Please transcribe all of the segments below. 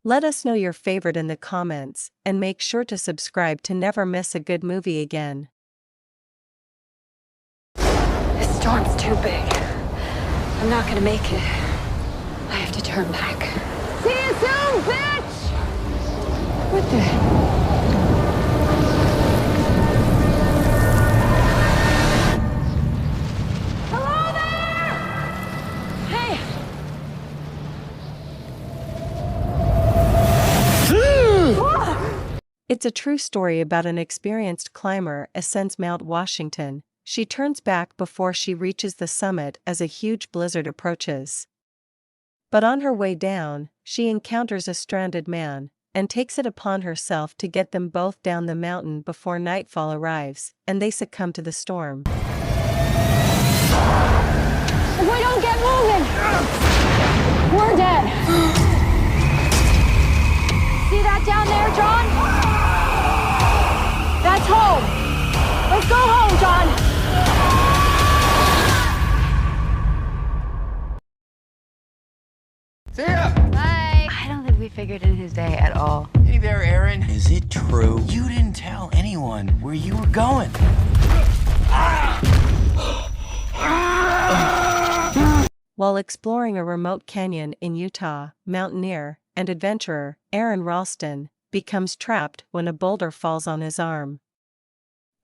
Let us know your favorite in the comments, and make sure to subscribe to never miss a good movie again. This storm's too big. I'm not gonna make it. I have to turn back. See you soon, bitch! What the? It's a true story about an experienced climber ascends Mount Washington. She turns back before she reaches the summit as a huge blizzard approaches. But on her way down, she encounters a stranded man, and takes it upon herself to get them both down the mountain before nightfall arrives, and they succumb to the storm. If we don't get moving, we're dead. See that down there, John? That's home. Let's go home, John. See ya! Bye. I don't think we figured in his day at all. Hey there, Aaron. Is it true you didn't tell anyone where you were going? While exploring a remote canyon in Utah, mountaineer and adventurer Aaron Ralston becomes trapped when a boulder falls on his arm.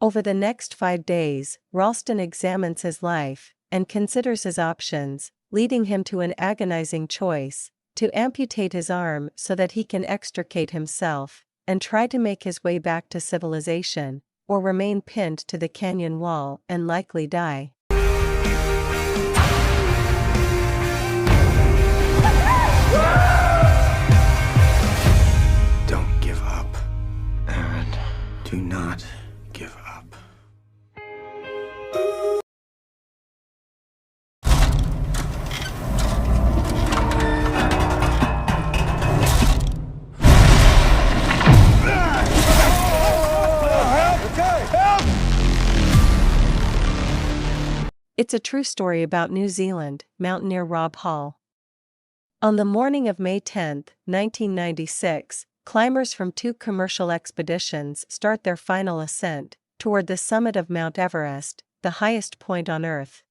Over the next 5 days, Ralston examines his life and considers his options, leading him to an agonizing choice: to amputate his arm so that he can extricate himself and try to make his way back to civilization, or remain pinned to the canyon wall and likely die. Don't give up, Aaron. Do not give up. It's a true story about New Zealand mountaineer Rob Hall. On the morning of May 10, 1996, climbers from 2 commercial expeditions start their final ascent toward the summit of Mount Everest, the highest point on Earth.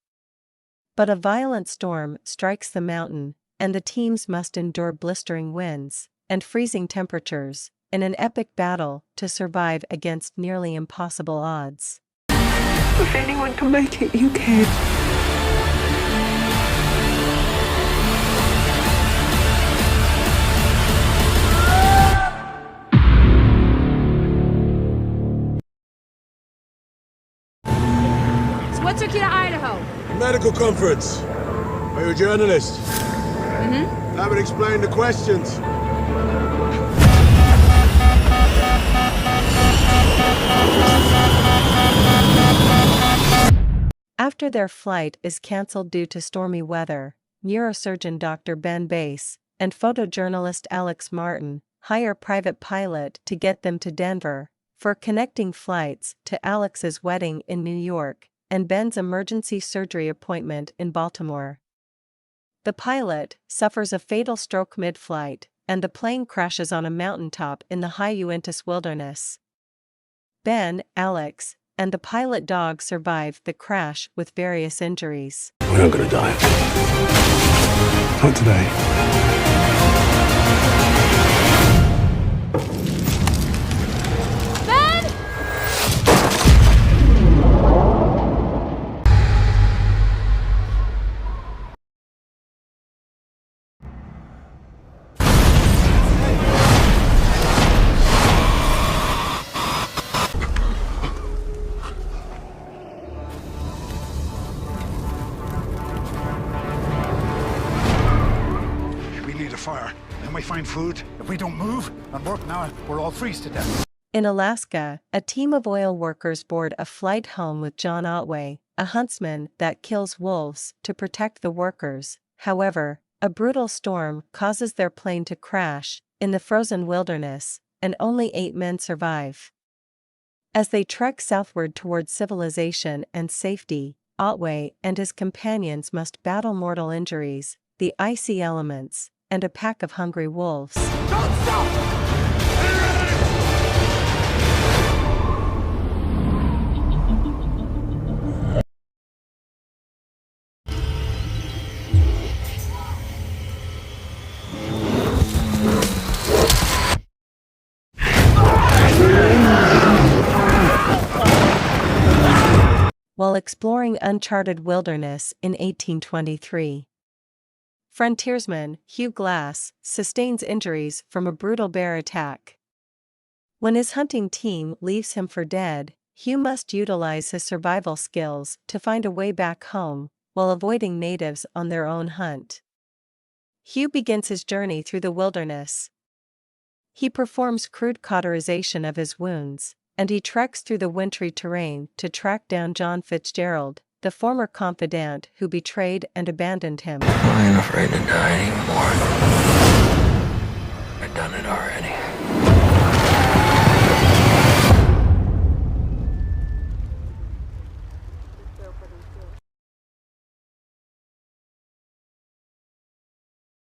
But a violent storm strikes the mountain, and the teams must endure blistering winds and freezing temperatures in an epic battle to survive against nearly impossible odds. If anyone can make it, you can. So what took you to Idaho? Medical conference. Are you a journalist? Mm-hmm. That would explain the questions. After their flight is cancelled due to stormy weather, neurosurgeon Dr. Ben Bass and photojournalist Alex Martin hire private pilot to get them to Denver for connecting flights to Alex's wedding in New York and Ben's emergency surgery appointment in Baltimore. The pilot suffers a fatal stroke mid-flight, and the plane crashes on a mountaintop in the high Uintas wilderness. Ben, Alex, and the pilot dog survive the crash with various injuries. We're not gonna die. Not today. Fire. Then we find food. If we don't move and work now, we'll all freeze to death. In Alaska, a team of oil workers board a flight home with John Otway, a huntsman that kills wolves to protect the workers. However, a brutal storm causes their plane to crash in the frozen wilderness, and only 8 men survive. As they trek southward towards civilization and safety, Otway and his companions must battle mortal injuries, the icy elements, and a pack of hungry wolves. Don't stop! While exploring uncharted wilderness in 1823. Frontiersman Hugh Glass sustains injuries from a brutal bear attack. When his hunting team leaves him for dead, Hugh must utilize his survival skills to find a way back home, while avoiding natives on their own hunt. Hugh begins his journey through the wilderness. He performs crude cauterization of his wounds, and he treks through the wintry terrain to track down John Fitzgerald, the former confidant who betrayed and abandoned him. I ain't afraid to die anymore. I've done it already.